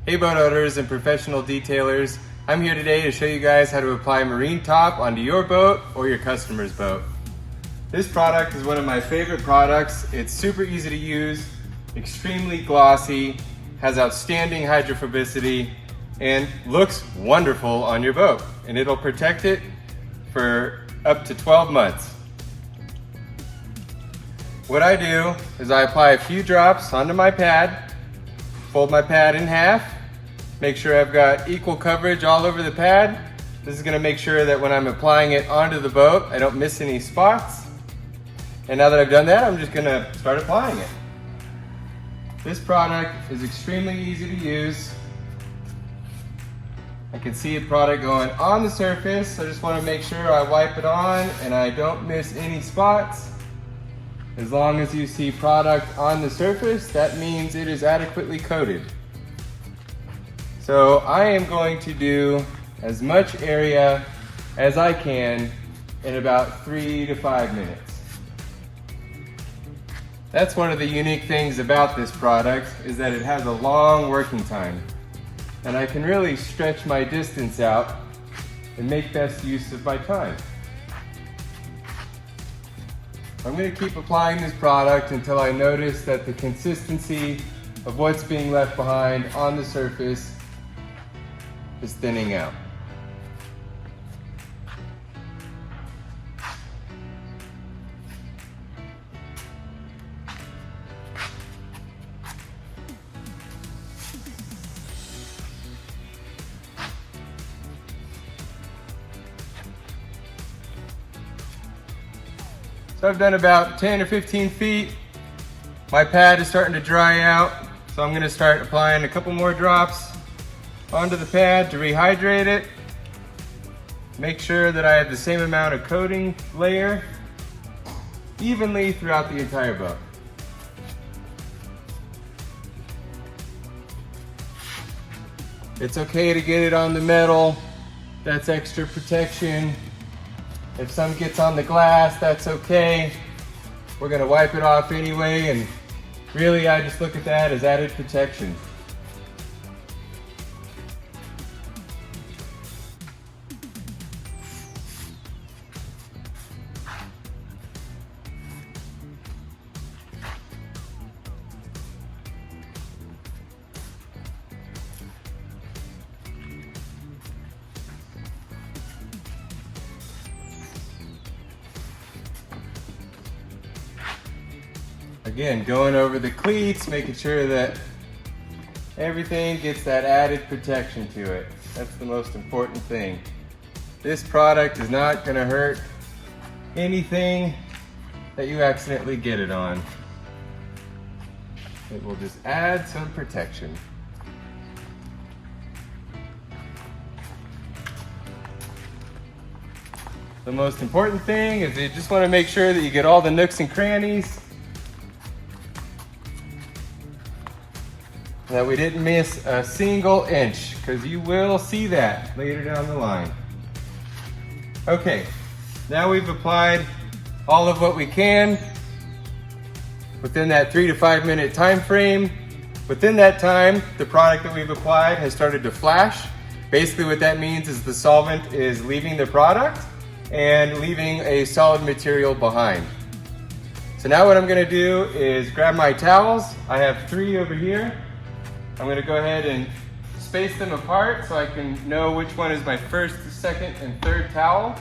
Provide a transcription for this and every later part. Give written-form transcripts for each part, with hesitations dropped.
Hey boat owners and professional detailers, I'm here today to show you guys how to apply marine top onto your boat or your customer's boat. This product is one of my favorite products. It's super easy to use, extremely glossy, has outstanding hydrophobicity, and looks wonderful on your boat. And it'll protect it for up to 12 months. What I do is I apply a few drops onto my pad, fold my pad in half, make sure I've got equal coverage all over the pad. This is gonna make sure that when I'm applying it onto the boat, I don't miss any spots. And now that I've done that, I'm just gonna start applying it. This product is extremely easy to use. I can see a product going on the surface. I just wanna make sure I wipe it on and I don't miss any spots. As long as you see product on the surface, that means it is adequately coated. So I am going to do as much area as I can in about 3 to 5 minutes. That's one of the unique things about this product, is that it has a long working time. And I can really stretch my distance out and make best use of my time. I'm going to keep applying this product until I notice that the consistency of what's being left behind on the surface is thinning out. So I've done about 10 or 15 feet. My pad is starting to dry out, so I'm gonna start applying a couple more drops onto the pad to rehydrate it. Make sure that I have the same amount of coating layer evenly throughout the entire boat. It's okay to get it on the metal. That's extra protection. If some gets on the glass, that's okay. We're gonna wipe it off anyway, and really I just look at that as added protection. Again, going over the cleats, making sure that everything gets that added protection to it. That's the most important thing. This product is not going to hurt anything that you accidentally get it on. It will just add some protection. The most important thing is you just want to make sure that you get all the nooks and crannies, that we didn't miss a single inch, because you will see that later down the line. Okay, now we've applied all of what we can within that 3 to 5 minute time frame. Within that time, the product that we've applied has started to flash. Basically what that means is the solvent is leaving the product and leaving a solid material behind. So now what I'm gonna do is grab my towels. I have 3 over here. I'm gonna go ahead and space them apart so I can know which one is my first, second, and third towel.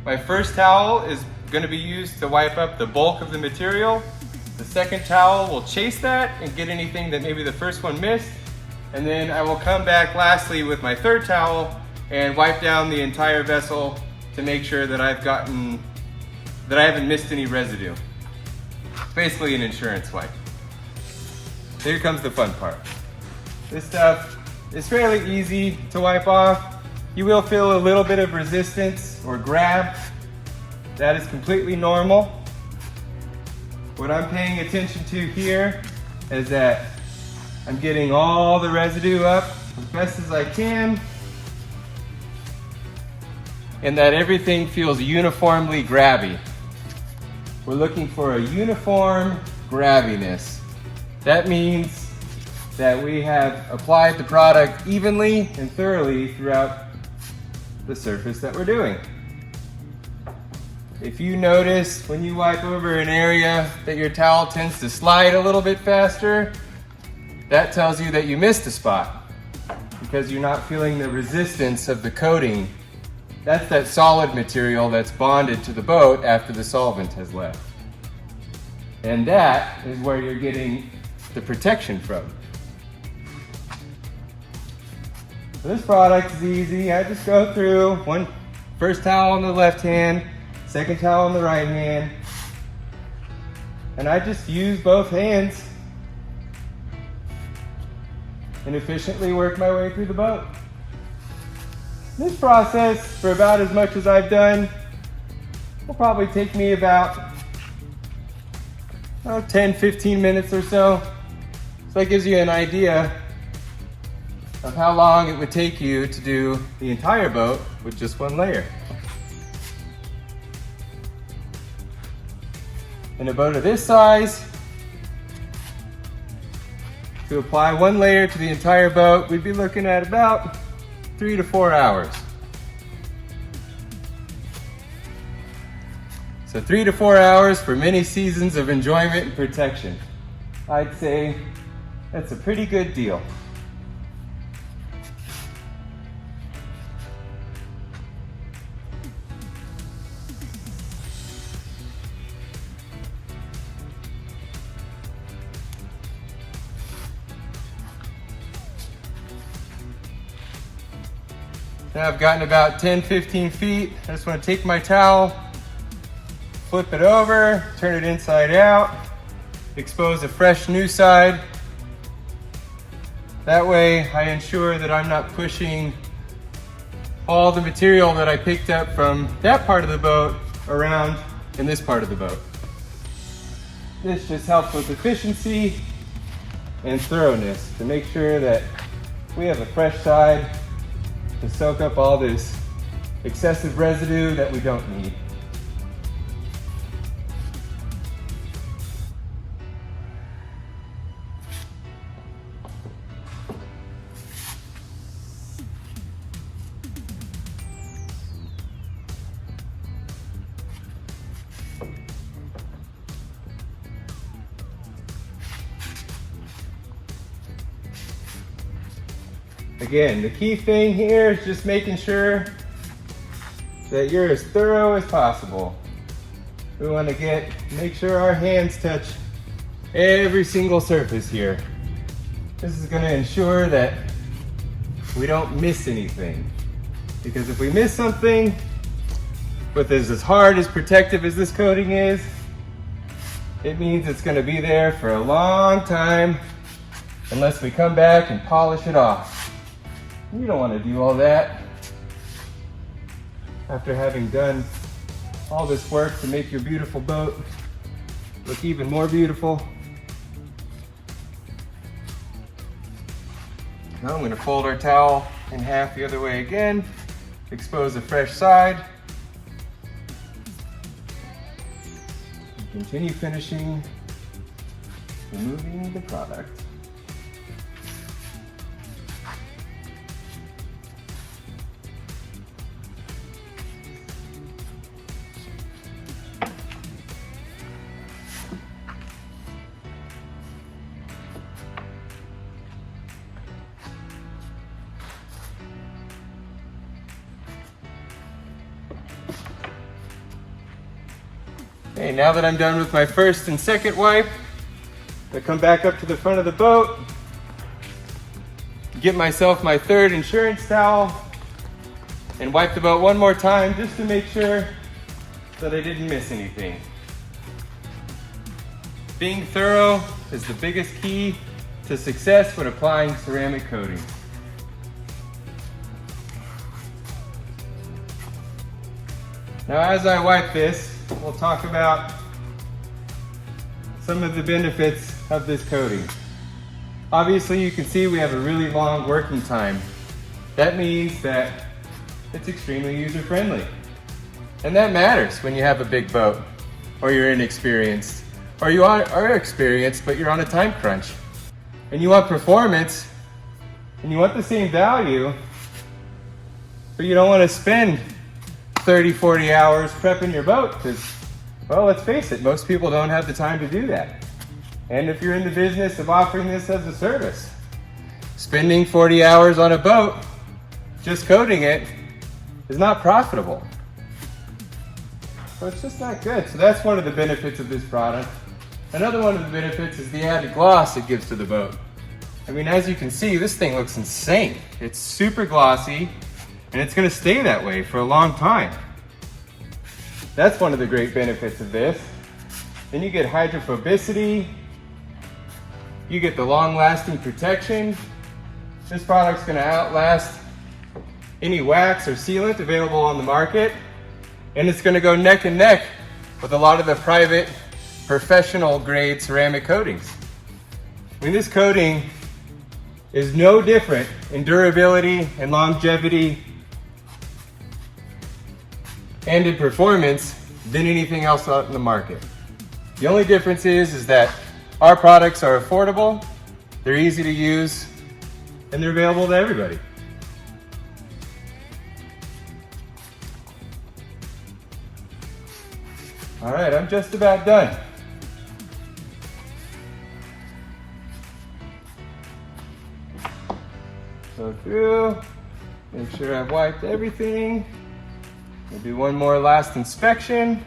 My first towel is gonna be used to wipe up the bulk of the material. The second towel will chase that and get anything that maybe the first one missed. And then I will come back lastly with my third towel and wipe down the entire vessel to make sure that I haven't missed any residue. It's basically an insurance wipe. Here comes the fun part. This stuff is fairly easy to wipe off. You will feel a little bit of resistance or grab. That is completely normal. What I'm paying attention to here is that I'm getting all the residue up as best as I can, and that everything feels uniformly grabby. We're looking for a uniform grabbiness. That means that we have applied the product evenly and thoroughly throughout the surface that we're doing. If you notice when you wipe over an area that your towel tends to slide a little bit faster, that tells you that you missed a spot because you're not feeling the resistance of the coating. That's that solid material that's bonded to the boat after the solvent has left. And that is where you're getting the protection from. So this product is easy. I just go through first towel on the left hand, second towel on the right hand, and I just use both hands and efficiently work my way through the boat. This process, for about as much as I've done, will probably take me about 10-15 minutes or so. So that gives you an idea of how long it would take you to do the entire boat with just one layer. In a boat of this size, to apply one layer to the entire boat, we'd be looking at about 3 to 4 hours. So 3 to 4 hours for many seasons of enjoyment and protection. I'd say that's a pretty good deal. Now I've gotten about 10-15 feet. I just want to take my towel, flip it over, turn it inside out, expose a fresh new side. That way I ensure that I'm not pushing all the material that I picked up from that part of the boat around in this part of the boat. This just helps with efficiency and thoroughness to make sure that we have a fresh side to soak up all this excessive residue that we don't need. Again, the key thing here is just making sure that you're as thorough as possible. We want to make sure our hands touch every single surface here. This is going to ensure that we don't miss anything. Because if we miss something, with as hard as protective as this coating is, it means it's going to be there for a long time unless we come back and polish it off. You don't want to do all that after having done all this work to make your beautiful boat look even more beautiful. Now I'm going to fold our towel in half the other way again, expose a fresh side, and continue finishing removing the product. Okay, now that I'm done with my first and second wipe, I come back up to the front of the boat, get myself my third insurance towel, and wipe the boat one more time just to make sure that I didn't miss anything. Being thorough is the biggest key to success when applying ceramic coating. Now as I wipe this, we'll talk about some of the benefits of this coating. Obviously you can see we have a really long working time. That means that it's extremely user-friendly. And that matters when you have a big boat, or you're inexperienced, or you are experienced but you're on a time crunch. and you want performance, and you want the same value, but you don't want to spend 30, 40 hours prepping your boat because, well, let's face it, most people don't have the time to do that. And if you're in the business of offering this as a service, spending 40 hours on a boat, just coating it, is not profitable. So it's just not good. So that's one of the benefits of this product. Another one of the benefits is the added gloss it gives to the boat. I mean, as you can see, this thing looks insane. It's super glossy, and it's gonna stay that way for a long time. That's one of the great benefits of this. Then you get hydrophobicity, you get the long-lasting protection. This product's gonna outlast any wax or sealant available on the market, and it's gonna go neck and neck with a lot of the private, professional grade ceramic coatings. I mean, this coating is no different in durability and longevity and in performance than anything else out in the market. The only difference is that our products are affordable, they're easy to use, and they're available to everybody. All right, I'm just about done. Go through, make sure I've wiped everything. We'll do one more last inspection,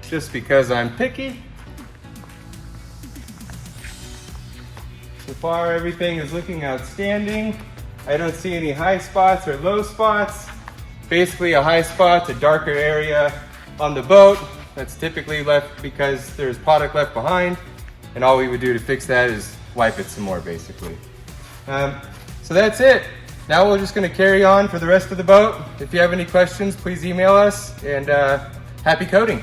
just because I'm picky. So far, everything is looking outstanding. I don't see any high spots or low spots. Basically, a high spot's a darker area on the boat. That's typically left because there's product left behind, and all we would do to fix that is wipe it some more, basically. So that's it. Now we're just gonna carry on for the rest of the boat. If you have any questions, please email us, and happy coating.